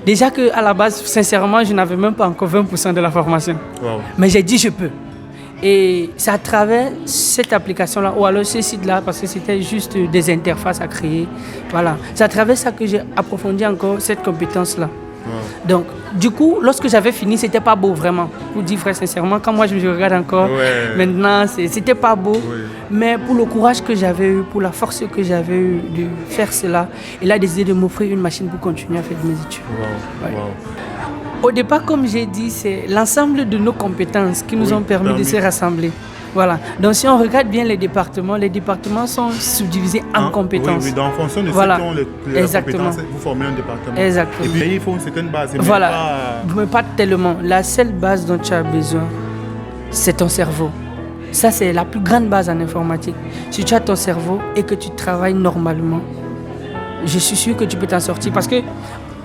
Déjà qu'à la base, sincèrement, je n'avais même pas encore 20% de la formation. Wow. Mais j'ai dit je peux. Et c'est à travers cette application-là, ou alors ce site-là, parce que c'était juste des interfaces à créer. Voilà. C'est à travers ça que j'ai approfondi encore cette compétence-là. Wow. Donc, du coup, lorsque j'avais fini, c'était pas beau, vraiment. Pour dire très sincèrement, quand moi je me regarde encore, maintenant, c'était pas beau. Mais pour le courage que j'avais eu, pour la force que j'avais eu de faire cela, il a décidé de m'offrir une machine pour continuer à faire mes études. Wow. Wow. Au départ, comme j'ai dit, c'est l'ensemble de nos compétences qui nous ont permis de se rassembler. Voilà. Donc, si on regarde bien les départements sont subdivisés en compétences. Oui, en fonction de voilà. ceux qui ont les compétences, vous formez un département. Exactement. Et puis, il faut une certaine base. Voilà. Mais pas tellement. La seule base dont tu as besoin, c'est ton cerveau. Ça, c'est la plus grande base en informatique. Si tu as ton cerveau et que tu travailles normalement, je suis sûr que tu peux t'en sortir. Parce que,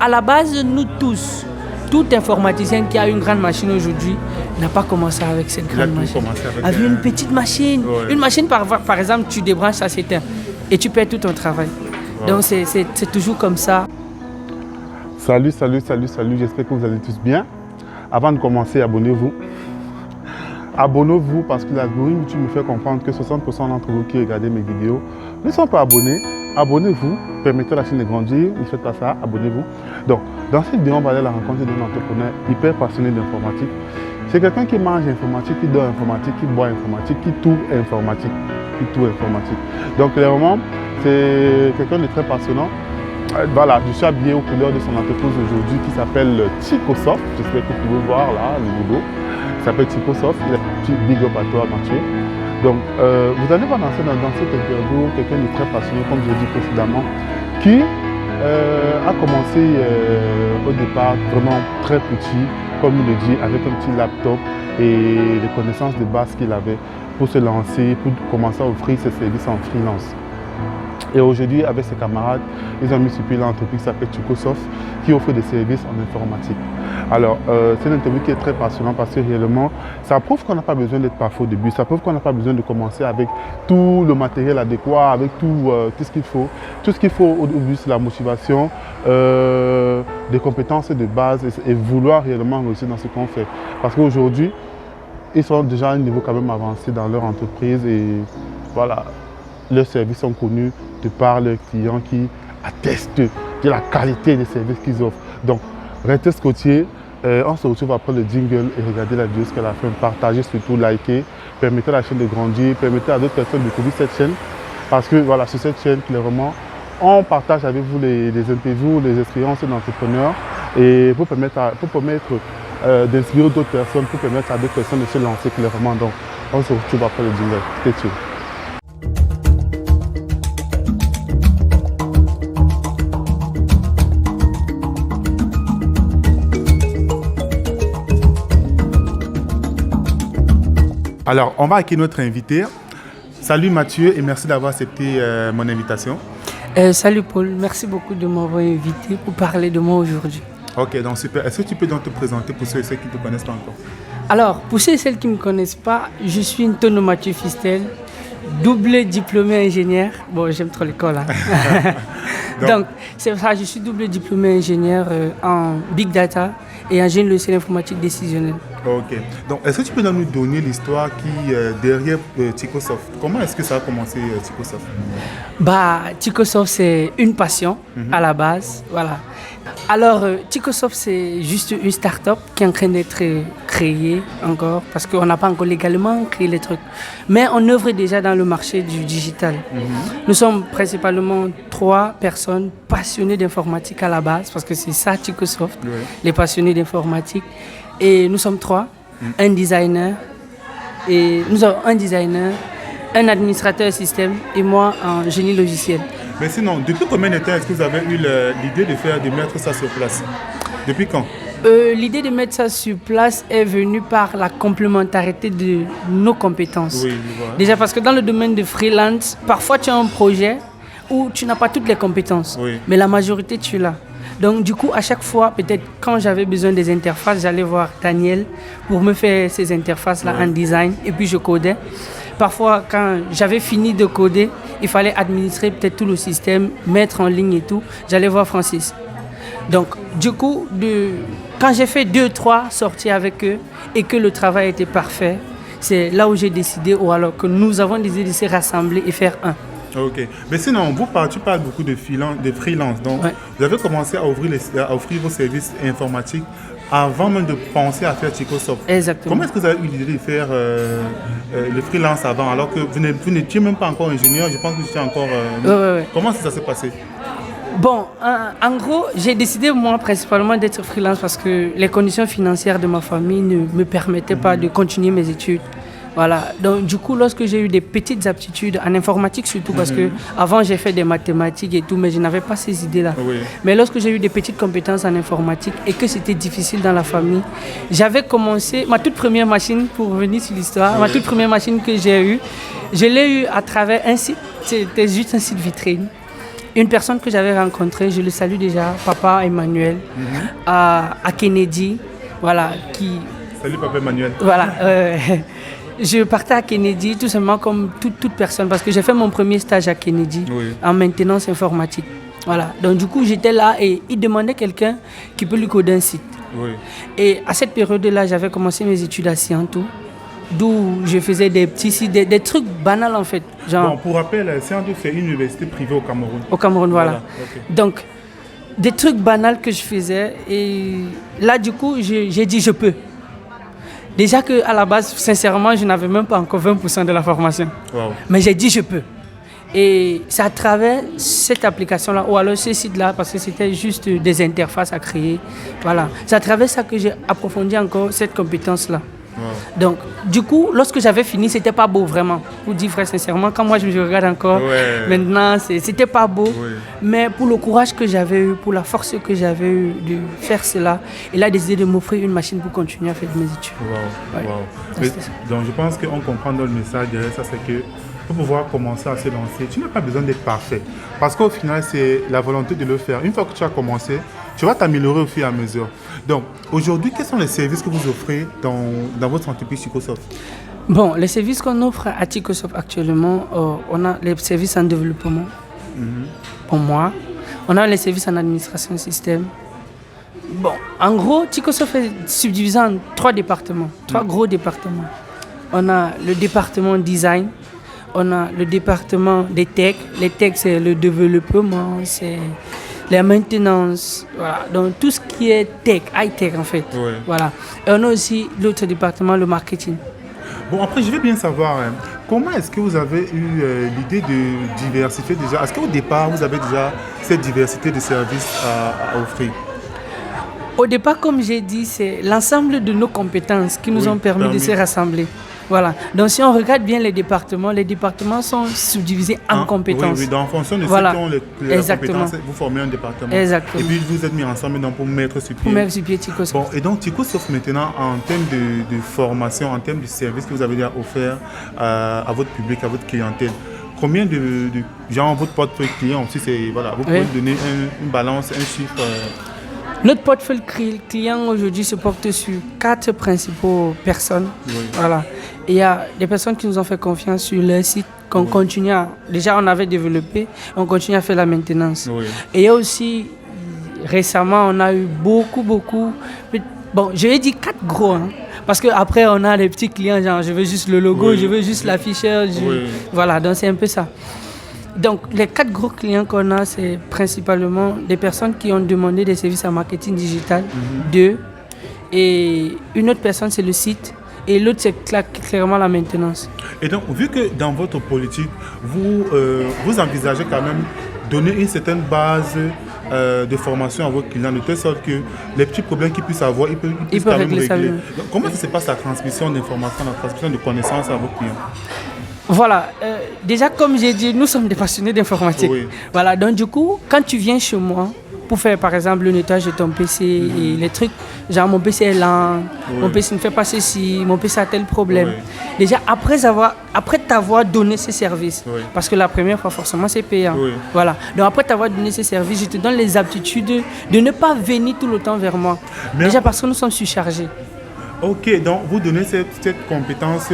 à la base, nous tous, tout informaticien qui a une grande machine aujourd'hui n'a pas commencé avec cette grande machine. Avec une petite machine. Ouais. Une machine, par exemple, tu débranches, ça s'éteint. Et tu perds tout ton travail. Ouais. Donc, c'est toujours comme ça. Salut. J'espère que vous allez tous bien. Avant de commencer, abonnez-vous. Abonnez-vous parce que l'algorithme YouTube me fait comprendre que 60% d'entre vous qui regardez mes vidéos ne sont pas abonnés. Abonnez-vous, permettez à la chaîne de grandir, ne faites pas ça, abonnez-vous. Donc, dans cette vidéo, on va aller à la rencontre d'un entrepreneur hyper passionné d'informatique. C'est quelqu'un qui mange informatique, qui dort informatique, qui boit informatique, qui tout informatique. Donc, clairement, c'est quelqu'un de très passionnant. Voilà, je suis habillé aux couleurs de son entreprise aujourd'hui qui s'appelle Ticosoft. J'espère que vous pouvez voir là, le logo. Il s'appelle Ticosoft. Il est un petit big up à toi, Mathieu. Donc, vous allez voir dans cette interview quelqu'un de très passionné, comme je l'ai dit précédemment, qui a commencé au départ vraiment très petit, comme il le dit, avec un petit laptop et les connaissances de base qu'il avait pour se lancer, pour commencer à offrir ses services en freelance. Et aujourd'hui, avec ses camarades, ils ont mis sur pied l'entreprise qui s'appelle Ticosoft, qui offre des services en informatique. Alors, c'est une interview qui est très passionnante parce que réellement, ça prouve qu'on n'a pas besoin d'être parfait au début. Ça prouve qu'on n'a pas besoin de commencer avec tout le matériel adéquat, avec tout ce qu'il faut. Tout ce qu'il faut au début, c'est la motivation, des compétences de base et vouloir réellement réussir dans ce qu'on fait. Parce qu'aujourd'hui, ils sont déjà à un niveau quand même avancé dans leur entreprise et voilà, leurs services sont connus de par leurs clients qui attestent de la qualité des services qu'ils offrent. Donc, restez scotchés, on se retrouve après le jingle et regardez la vidéo jusqu'à la fin, partagez surtout, likez, permettez à la chaîne de grandir, permettez à d'autres personnes de découvrir cette chaîne. Parce que voilà, sur cette chaîne, clairement, on partage avec vous les interviews, les expériences d'entrepreneurs et pour permettre d'inspirer d'autres personnes, pour permettre à d'autres personnes de se lancer clairement. Donc, on se retrouve après le jingle. Stay tuned. Alors, on va accueillir notre invité. Salut Mathieu et merci d'avoir accepté mon invitation. Salut Paul, merci beaucoup de m'avoir invité pour parler de moi aujourd'hui. Ok, donc super. Est-ce que tu peux donc te présenter pour ceux et celles qui ne te connaissent pas encore? Alors, pour ceux et celles qui ne me connaissent pas, je suis Ntono Mathieu Fistel, double diplômé ingénieur. Bon, j'aime trop l'école. Hein. Donc, c'est ça, je suis double diplômé ingénieur en Big Data et en génie logiciel informatique décisionnel. Ok. Donc, est-ce que tu peux nous donner l'histoire qui derrière Ticosoft? Comment est-ce que ça a commencé, Ticosoft? Ticosoft, c'est une passion à la base. Voilà. Alors, Ticosoft, c'est juste une start-up qui est en train d'être créée encore, parce qu'on n'a pas encore légalement créé les trucs. Mais on œuvre déjà dans le marché du digital. Nous sommes principalement 3 personnes passionnées d'informatique à la base, parce que c'est ça Ticosoft, les passionnés d'informatique. Et nous sommes 3, un designer, un administrateur système et moi en génie logiciel. Mais sinon, depuis combien de temps est-ce que vous avez eu l'idée de mettre ça sur place? Depuis quand? L'idée de mettre ça sur place est venue par la complémentarité de nos compétences. Oui, je vois. Déjà parce que dans le domaine de freelance, parfois tu as un projet où tu n'as pas toutes les compétences, mais la majorité tu l'as. Donc du coup, à chaque fois, peut-être quand j'avais besoin des interfaces, j'allais voir Daniel pour me faire ces interfaces-là en design et puis je codais. Parfois, quand j'avais fini de coder, il fallait administrer peut-être tout le système, mettre en ligne et tout. J'allais voir Francis. Donc, du coup, quand j'ai fait 2-3 sorties avec eux et que le travail était parfait, c'est là où j'ai décidé, ou alors que nous avons décidé de se rassembler et faire un. Ok. Mais sinon, tu parles beaucoup de freelance. Donc, Ouais. vous avez commencé à offrir vos services informatiques avant même de penser à faire Chicosoft. Exactement. Comment est-ce que vous avez eu l'idée de faire le freelance avant, alors que vous n'étiez même pas encore ingénieur? Je pense que vous étiez encore... Ouais. Comment ça s'est passé? Bon, en gros, j'ai décidé, moi, principalement d'être freelance parce que les conditions financières de ma famille ne me permettaient pas de continuer mes études. Voilà. Donc, du coup, lorsque j'ai eu des petites aptitudes en informatique, surtout parce que avant j'ai fait des mathématiques et tout, mais je n'avais pas ces idées-là. Oui. Mais lorsque j'ai eu des petites compétences en informatique et que c'était difficile dans la famille, j'avais commencé ma toute première machine, pour revenir sur l'histoire, ma toute première machine que j'ai eue, je l'ai eue à travers un site, c'était juste un site vitrine. Une personne que j'avais rencontrée, je le salue déjà, Papa Emmanuel, à Kennedy, voilà, qui... Salut Papa Emmanuel. Voilà, je partais à Kennedy tout simplement comme toute personne parce que j'ai fait mon premier stage à Kennedy en maintenance informatique. Voilà, donc du coup j'étais là et il demandait quelqu'un qui peut lui coder un site. Oui. Et à cette période-là, j'avais commencé mes études à Scientou, d'où je faisais des petits sites, des trucs banals en fait. Genre, Bon, pour rappel, Scientou, c'est une université privée au Cameroun. au Cameroun, voilà. Okay. Donc, des trucs banals que je faisais et là du coup j'ai dit je peux. Déjà qu'à la base, sincèrement, je n'avais même pas encore 20% de la formation. Wow. Mais j'ai dit je peux. Et c'est à travers cette application-là, ou alors ce site-là, parce que c'était juste des interfaces à créer. Voilà. C'est à travers ça que j'ai approfondi encore cette compétence-là. Wow. Donc, du coup, lorsque j'avais fini, c'était pas beau vraiment. Pour dire très sincèrement, quand moi je me regarde encore, maintenant, c'était pas beau. Oui. Mais pour le courage que j'avais eu, pour la force que j'avais eu de faire cela, il a décidé de m'offrir une machine pour continuer à faire mes études. Wow. Ouais. Wow. Donc, c'était ça. Donc, je pense qu'on comprend dans le message derrière ça, c'est que pour pouvoir commencer à se lancer, tu n'as pas besoin d'être parfait. Parce qu'au final, c'est la volonté de le faire. Une fois que tu as commencé, tu vas t'améliorer au fur et à mesure. Donc, aujourd'hui, quels sont les services que vous offrez dans votre entreprise Chicosoft? Bon, les services qu'on offre à Chicosoft actuellement, on a les services en développement, pour moi. On a les services en administration système. Bon, en gros, Chicosoft est subdivisé en 3 départements, 3 gros départements. On a le département design, on a le département des tech. Les tech, c'est le développement, c'est la maintenance, voilà. Donc tout ce qui est tech, high-tech en fait. Oui. Voilà. Et on a aussi l'autre département, le marketing. Bon, après, je veux bien savoir, comment est-ce que vous avez eu l'idée de diversifier déjà? Est-ce qu'au départ, vous avez déjà cette diversité de services à offrir? Au départ, comme j'ai dit, c'est l'ensemble de nos compétences qui nous ont permis de se rassembler. Voilà. Donc, si on regarde bien les départements sont subdivisés en compétences. Oui, donc en fonction de Voilà. ceux qui ont les compétences, vous formez un département. Exactement. Et puis, vous êtes mis ensemble donc, pour mettre sur pied. Pour mettre sur pied Chicosoft. Bon, et donc, Chicosoft, maintenant, en termes de formation, en termes de services que vous avez déjà offert à votre public, à votre clientèle, combien de genre, votre portefeuille client aussi, c'est, voilà, vous pouvez donner une balance, un chiffre Notre portefeuille client aujourd'hui se porte sur 4 principaux personnes. Oui. Voilà. Et il y a des personnes qui nous ont fait confiance sur leur site, qu'on continue à... Déjà, on avait développé, on continue à faire la maintenance. Oui. Et il y a aussi, récemment, on a eu beaucoup... Bon, je vais dire 4 gros, hein, parce qu'après, on a les petits clients, genre, je veux juste le logo, je veux juste l'afficheur. Voilà, donc c'est un peu ça. Donc, les 4 gros clients qu'on a, c'est principalement des personnes qui ont demandé des services en marketing digital, 2. Et une autre personne, c'est le site. Et l'autre, c'est clairement la maintenance. Et donc, vu que dans votre politique, vous envisagez quand même donner une certaine base de formation à vos clients, de telle sorte que les petits problèmes qu'ils puissent avoir, ils puissent quand même régler. Donc, comment ça se passe la transmission d'informations, la transmission de connaissances à vos clients? Voilà, déjà comme j'ai dit, nous sommes des passionnés d'informatique. Oui. Voilà, donc du coup, quand tu viens chez moi pour faire par exemple le nettoyage de ton PC et les trucs, genre mon PC est lent, mon PC ne fait pas ceci, mon PC a tel problème. Déjà après t'avoir donné ces services, parce que la première fois forcément c'est payant. Voilà, donc après t'avoir donné ces services, je te donne les aptitudes de ne pas venir tout le temps vers moi. Déjà parce que nous sommes surchargés. Ok, donc vous donnez cette compétence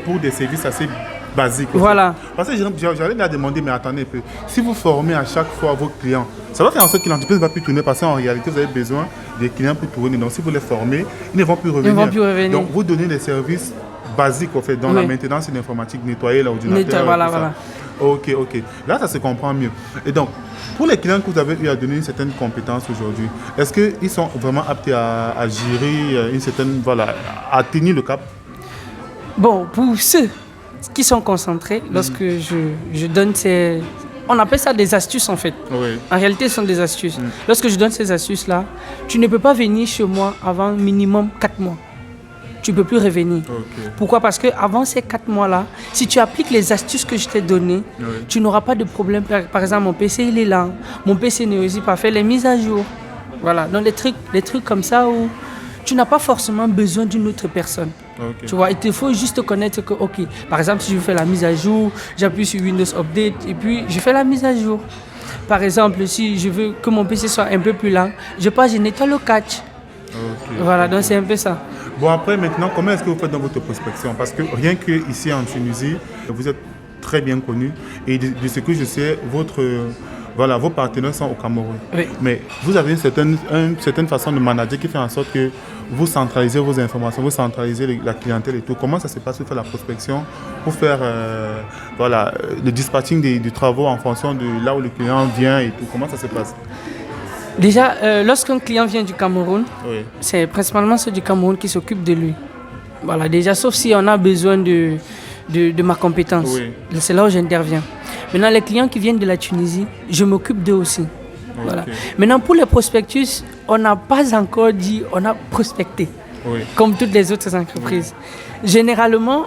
pour des services assez basique. Voilà. Parce que j'allais la demander, mais attendez un peu. Si vous formez à chaque fois vos clients, ça va faire en sorte que l'entreprise ne va plus tourner parce qu'en réalité, vous avez besoin des clients pour tourner. Donc, si vous les formez, ils ne vont plus revenir. Ils ne vont plus revenir. Donc, vous donnez des services basiques, en fait, dans la maintenance et l'informatique, nettoyer l'ordinateur. Voilà. Ok. Là, ça se comprend mieux. Et donc, pour les clients que vous avez eu à donner une certaine compétence aujourd'hui, est-ce qu'ils sont vraiment aptes à gérer une certaine, à tenir le cap? Bon, pour ceux qui sont concentrés, lorsque je donne ces... On appelle ça des astuces en fait. Oui. En réalité, ce sont des astuces. Lorsque je donne ces astuces-là, tu ne peux pas venir chez moi avant minimum 4 mois. Tu ne peux plus revenir. Okay. Pourquoi? Parce qu'avant ces 4 mois-là, si tu appliques les astuces que je t'ai données, tu n'auras pas de problème. Par exemple, mon PC, il est lent. Mon PC ne réussit pas à faire les mises à jour. Voilà. Donc, les trucs comme ça où tu n'as pas forcément besoin d'une autre personne. Okay. Tu vois, il te faut juste connaître que, ok, par exemple, si je fais la mise à jour, j'appuie sur Windows Update et puis je fais la mise à jour. Par exemple, si je veux que mon PC soit un peu plus lent, je nettoie le cache. Okay. Voilà, donc c'est un peu ça. Bon, après, maintenant, comment est-ce que vous faites dans votre prospection? Parce que rien qu'ici en Tunisie, vous êtes très bien connu. Et de ce que je sais, vos partenaires sont au Cameroun. Oui. Mais vous avez une certaine façon de manager qui fait en sorte que vous centralisez vos informations, vous centralisez la clientèle et tout. Comment ça se passe pour faire la prospection, pour faire le dispatching des travaux en fonction de là où le client vient et tout? Comment ça se passe? Déjà, lorsqu'un client vient du Cameroun, c'est principalement ceux du Cameroun qui s'occupent de lui. Voilà, déjà, sauf si on a besoin de ma compétence. C'est là où j'interviens. Maintenant, les clients qui viennent de la Tunisie, je m'occupe d'eux aussi. Voilà. Maintenant, pour les prospectus, on n'a pas encore dit, on a prospecté, comme toutes les autres entreprises. Généralement,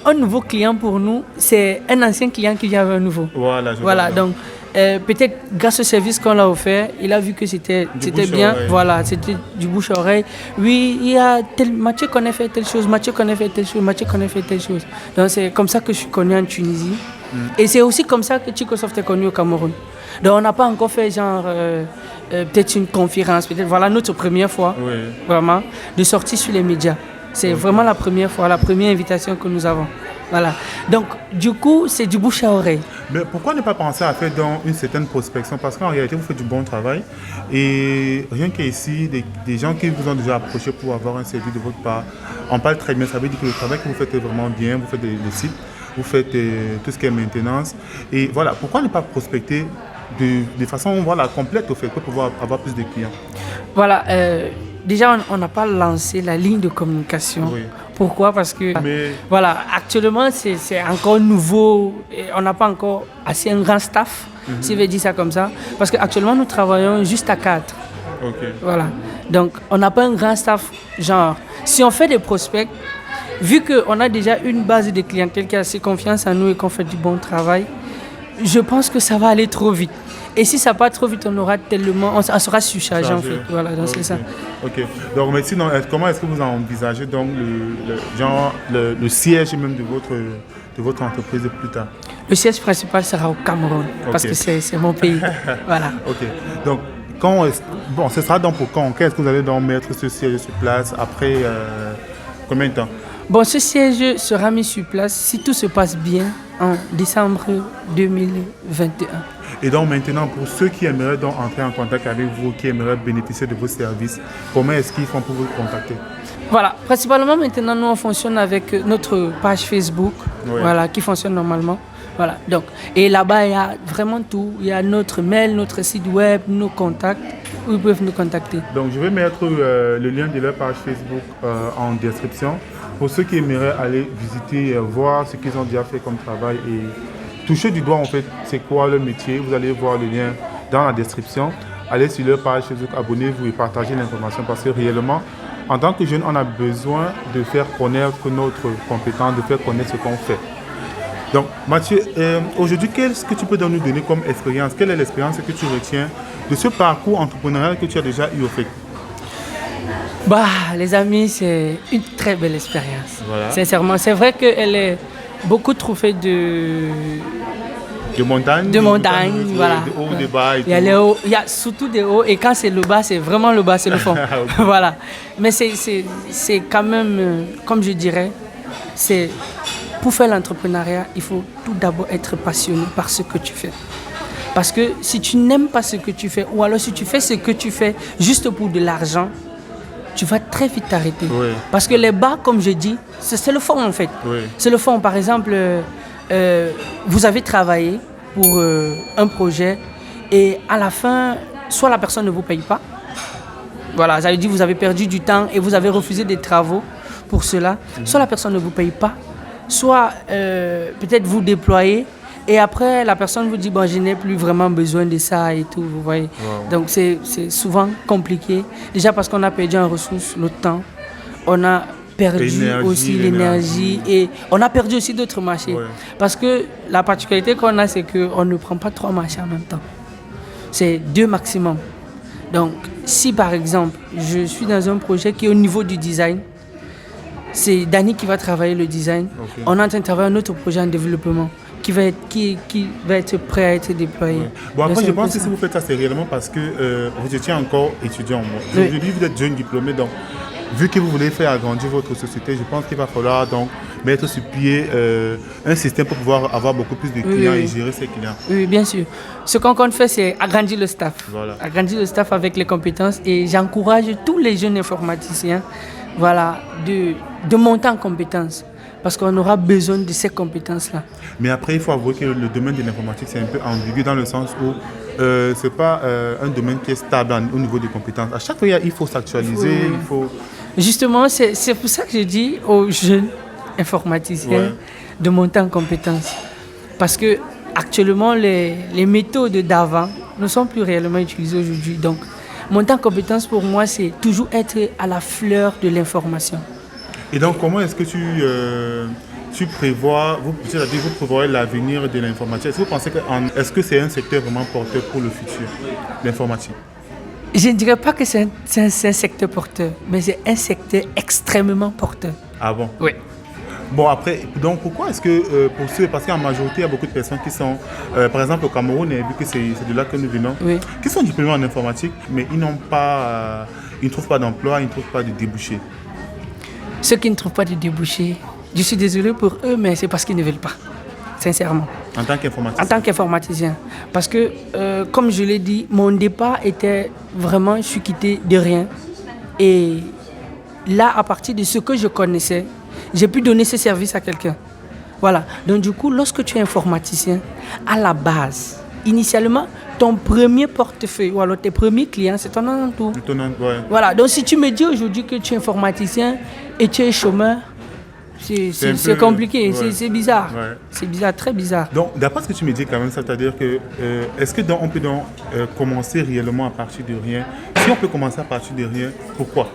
un nouveau client pour nous, c'est un ancien client qui vient avec un nouveau. Voilà, donc peut-être grâce au service qu'on l'a offert, il a vu que c'était bien. Voilà, c'était du bouche à oreille. Oui, il y a Mathieu connaît fait telle chose, Mathieu connaît fait telle chose, Mathieu connaît fait telle chose. Donc c'est comme ça que je suis connu en Tunisie. Et c'est aussi comme ça que Chicosoft est connu au Cameroun. Donc on n'a pas encore fait genre peut-être une conférence, peut-être voilà notre première fois vraiment de sortie sur les médias. C'est vraiment la première fois, la première invitation que nous avons. Voilà. Donc du coup c'est du bouche à oreille. Mais pourquoi ne pas penser à faire dans une certaine prospection? Parce qu'en réalité vous faites du bon travail et rien qu'ici des gens qui vous ont déjà approché pour avoir un service de votre part, on parle très bien. Ça veut dire que le travail que vous faites est vraiment bien. Vous faites des sites, vous faites tout ce qui est maintenance et voilà. Pourquoi ne pas prospecter de façon complète au fait pour pouvoir avoir plus de clients? Voilà, déjà on n'a pas lancé la ligne de communication. Pourquoi? Parce que voilà, actuellement c'est encore nouveau et on n'a pas encore assez un grand staff, si je veux dire ça comme ça. Parce qu'actuellement nous travaillons juste à 4. Voilà, donc on n'a pas un grand staff. Genre, si on fait des prospects, vu qu'on a déjà une base de clientèle qui a assez confiance en nous et qu'on fait du bon travail, je pense que ça va aller trop vite. Et si ça part trop vite, on sera surchargé en fait. Voilà, donc c'est ça. Ok. Donc, mais sinon, comment est-ce que vous envisagez donc le siège même de votre entreprise plus tard? Le siège principal sera au Cameroun, parce que c'est mon pays. Voilà. Ok. Donc, ce sera donc pour quand? Est-ce que vous allez donc mettre ce siège sur place après combien de temps? Bon, ce siège sera mis sur place si tout se passe bien en décembre 2021. Et donc maintenant, pour ceux qui aimeraient donc entrer en contact avec vous, qui aimeraient bénéficier de vos services, comment est-ce qu'ils font pour vous contacter? Voilà, principalement maintenant, nous on fonctionne avec notre page Facebook, voilà, qui fonctionne normalement. Voilà, donc, et là-bas, il y a vraiment tout. Il y a notre mail, notre site web, nos contacts, où ils peuvent nous contacter. Donc, je vais mettre le lien de leur page Facebook en description pour ceux qui aimeraient aller visiter, voir ce qu'ils ont déjà fait comme travail et toucher du doigt en fait c'est quoi leur métier. Vous allez voir le lien dans la description. Allez sur leur page Facebook, abonnez-vous et partagez l'information parce que réellement, en tant que jeune, on a besoin de faire connaître notre compétence, de faire connaître ce qu'on fait. Donc Mathieu, aujourd'hui, qu'est-ce que tu peux nous donner comme expérience? Quelle est l'expérience que tu retiens de ce parcours entrepreneurial que tu as déjà eu au fait? Les amis, c'est une très belle expérience. Voilà. Sincèrement, c'est vrai qu'elle est beaucoup trouvée de montagnes. Voilà. De haut, de bas et tout. Il y a surtout des hauts et quand c'est le bas, c'est vraiment le bas, c'est le fond. Okay. Voilà. Mais c'est quand même, comme je dirais, c'est pour faire l'entrepreneuriat, il faut tout d'abord être passionné par ce que tu fais. Parce que si tu n'aimes pas ce que tu fais, ou alors si tu fais ce que tu fais juste pour de l'argent, tu vas très vite t'arrêter. Oui. Parce que les bas, comme je dis, c'est le fond en fait. Oui. C'est le fond. Par exemple, vous avez travaillé pour un projet et à la fin, soit la personne ne vous paye pas. Voilà, ça veut dire que vous avez perdu du temps et vous avez refusé des travaux pour cela. Soit la personne ne vous paye pas, soit peut-être vous déployez. Et après, la personne vous dit, bon, je n'ai plus vraiment besoin de ça et tout, vous voyez. Wow. Donc, c'est souvent compliqué. Déjà parce qu'on a perdu en ressources, le temps. On a perdu aussi l'énergie et on a perdu aussi d'autres marchés. Ouais. Parce que la particularité qu'on a, c'est qu'on ne prend pas 3 marchés en même temps. C'est 2 maximum. Donc, si par exemple, je suis dans un projet qui est au niveau du design, c'est Dani qui va travailler le design. Okay. On est en train de travailler un autre projet en développement qui va être prêt à être déployé. Ouais. Bon, après, donc, je pense que si vous faites ça, c'est réellement parce que vous étiez encore étudiant. Aujourd'hui, vous êtes jeune diplômé, donc vu que vous voulez faire agrandir votre société, je pense qu'il va falloir donc mettre sur pied un système pour pouvoir avoir beaucoup plus de clients et gérer ses clients. Oui, bien sûr. Ce qu'on compte faire, c'est agrandir le staff. Voilà. Agrandir le staff avec les compétences et j'encourage tous les jeunes informaticiens de monter en compétences. Parce qu'on aura besoin de ces compétences-là. Mais après, il faut avouer que le domaine de l'informatique, c'est un peu ambigu dans le sens où ce n'est pas un domaine qui est stable au niveau des compétences. À chaque fois, il faut s'actualiser, il faut... Justement, c'est pour ça que je dis aux jeunes informaticiens de monter en compétences. Parce que actuellement, les méthodes d'avant ne sont plus réellement utilisées aujourd'hui. Donc, monter en compétences, pour moi, c'est toujours être à la fleur de l'information. Et donc, comment est-ce que tu prévois, vous prévoyez l'avenir de l'informatique? Est-ce que vous pensez que c'est un secteur vraiment porteur pour le futur, l'informatique? Je ne dirais pas que c'est un secteur porteur, mais c'est un secteur extrêmement porteur. Ah bon? Oui. Bon, après, donc pourquoi est-ce que, parce qu'en majorité, il y a beaucoup de personnes qui sont, par exemple au Cameroun, vu que c'est de là que nous venons, qui sont diplômés en informatique, mais ils ne trouvent pas d'emploi, ils ne trouvent pas de débouchés. Ceux qui ne trouvent pas de débouchés, je suis désolé pour eux, mais c'est parce qu'ils ne veulent pas, sincèrement. En tant qu'informaticien? En tant qu'informaticien. Parce que, comme je l'ai dit, mon départ était vraiment, je suis quitté de rien. Et là, à partir de ce que je connaissais, j'ai pu donner ce service à quelqu'un. Voilà. Donc du coup, lorsque tu es informaticien, à la base, initialement, ton premier portefeuille ou alors tes premiers clients, c'est ton entour. Voilà. Donc si tu me dis aujourd'hui que tu es informaticien et tu es chômeur, c'est compliqué, c'est bizarre. Ouais. C'est bizarre, très bizarre. Donc, d'après ce que tu me dis quand même, c'est-à-dire que est-ce que on peut donc commencer réellement à partir de rien? Si on peut commencer à partir de rien, pourquoi?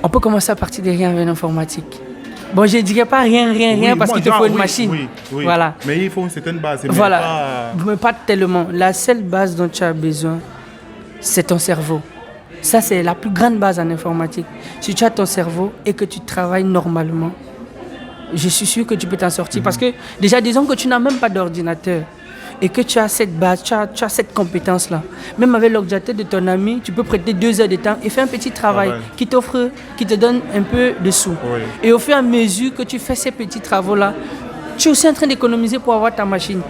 On peut commencer à partir de rien avec l'informatique. Bon, je ne dirais pas rien parce qu'il te faut une machine. Oui. Voilà. Mais il faut une certaine base. Voilà, mais pas tellement. La seule base dont tu as besoin, c'est ton cerveau. Ça, c'est la plus grande base en informatique. Si tu as ton cerveau et que tu travailles normalement, je suis sûr que tu peux t'en sortir. Parce que déjà, disons que tu n'as même pas d'ordinateur et que tu as cette base, tu as cette compétence-là. Même avec l'ordinateur de ton ami, tu peux prêter 2 heures de temps et faire un petit travail qui te donne un peu de sous. Oui. Et au fur et à mesure que tu fais ces petits travaux-là, tu es aussi en train d'économiser pour avoir ta machine.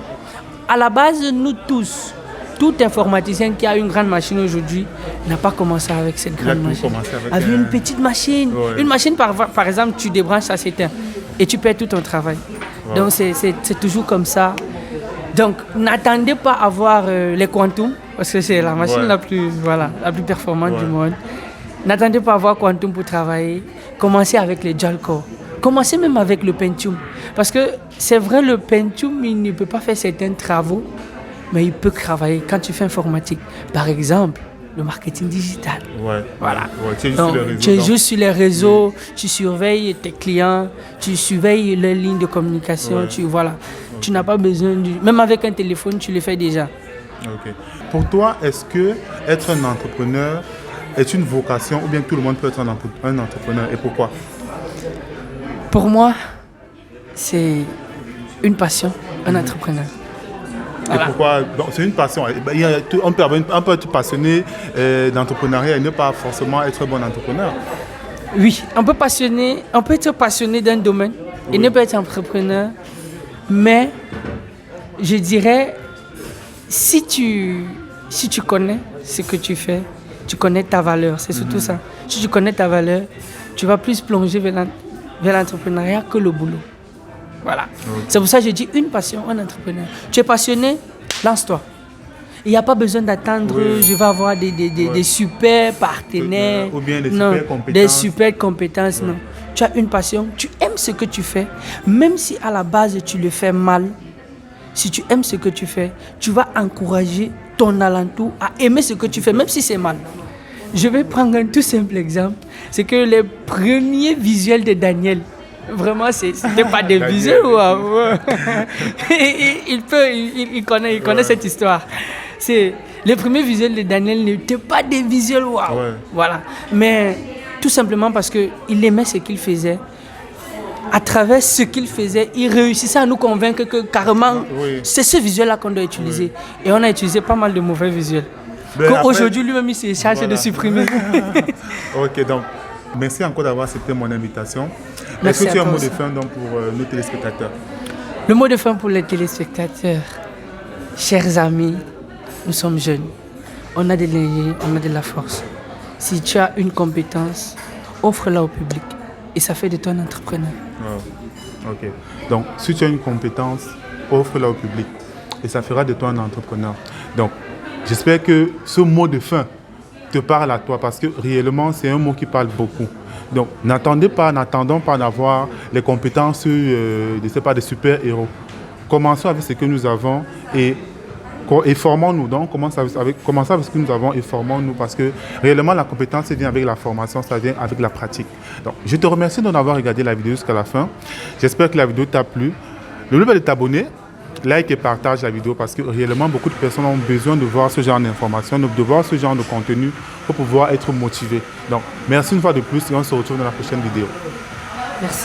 À la base, nous tous, tout informaticien qui a une grande machine aujourd'hui n'a pas commencé avec cette grande machine. Avec une petite machine. Ouais. Une machine, par exemple, tu débranches, ça s'éteint. Et tu perds tout ton travail. Ouais. Donc, c'est toujours comme ça. Donc, n'attendez pas à avoir les Quantum, parce que c'est la machine la plus performante du monde. N'attendez pas à avoir Quantum pour travailler. Commencez avec les dual-core. Commencez même avec le Pentium. Parce que c'est vrai, le Pentium, il ne peut pas faire certains travaux, mais il peut travailler quand tu fais informatique. Par exemple, le marketing digital. Voilà. Tu joues sur les réseaux, tu surveilles tes clients, tu surveilles les lignes de communication, tu n'as pas besoin même avec un téléphone, tu le fais déjà. Okay. Pour toi, est-ce que être un entrepreneur est une vocation ou bien tout le monde peut être un entrepreneur et pourquoi? Pour moi, c'est une passion, un entrepreneur. Et pourquoi? C'est une passion. On peut être passionné d'entrepreneuriat et ne pas forcément être un bon entrepreneur. Oui, on peut être passionné d'un domaine Il ne peut être entrepreneur, mais je dirais, si tu connais ce que tu fais, tu connais ta valeur, c'est surtout ça. Si tu connais ta valeur, tu vas plus plonger vers l'entrepreneuriat que le boulot. Voilà. C'est pour ça que je dis une passion, un entrepreneur. Tu es passionné, lance-toi. Il n'y a pas besoin d'attendre, je vais avoir des super partenaires. Ou bien des super compétences. Des super compétences, non. Tu as une passion, tu aimes ce que tu fais, même si à la base tu le fais mal. Si tu aimes ce que tu fais, tu vas encourager ton alentour à aimer ce que tu fais, même si c'est mal. Je vais prendre un tout simple exemple. C'est que les premiers visuels de Daniel, vraiment, c'était pas des visuels. Il connaît cette histoire. Les premiers visuels de Daniel n'étaient pas des visuels. Voilà. Mais tout simplement parce qu'il aimait ce qu'il faisait. À travers ce qu'il faisait, il réussissait à nous convaincre que carrément, c'est ce visuel-là qu'on doit utiliser. Et on a utilisé pas mal de mauvais visuels. Aujourd'hui, lui-même, il s'est chargé de supprimer. Ok, donc, merci encore d'avoir accepté mon invitation. Merci. Est-ce que tu as un mot de fin donc, pour nos téléspectateurs? Le mot de fin pour les téléspectateurs. Chers amis, nous sommes jeunes. On a de l'énergie, on a de la force. Si tu as une compétence, offre-la au public. Et ça fait de toi un entrepreneur. Ok. Donc, si tu as une compétence, offre-la au public. Et ça fera de toi un entrepreneur. Donc, j'espère que ce mot de fin te parle à toi parce que réellement, c'est un mot qui parle beaucoup. Donc, n'attendons pas d'avoir les compétences de super-héros. Commençons avec ce que nous avons et formons-nous. Donc, commençons avec ce que nous avons et formons-nous parce que réellement, la compétence vient avec la formation, ça vient avec la pratique. Donc, je te remercie d'en avoir regardé la vidéo jusqu'à la fin. J'espère que la vidéo t'a plu. N'oublie pas de t'abonner, like et partage la vidéo parce que réellement, beaucoup de personnes ont besoin de voir ce genre d'informations, de voir ce genre de contenu pour pouvoir être motivés. Donc, merci une fois de plus et on se retrouve dans la prochaine vidéo. Merci.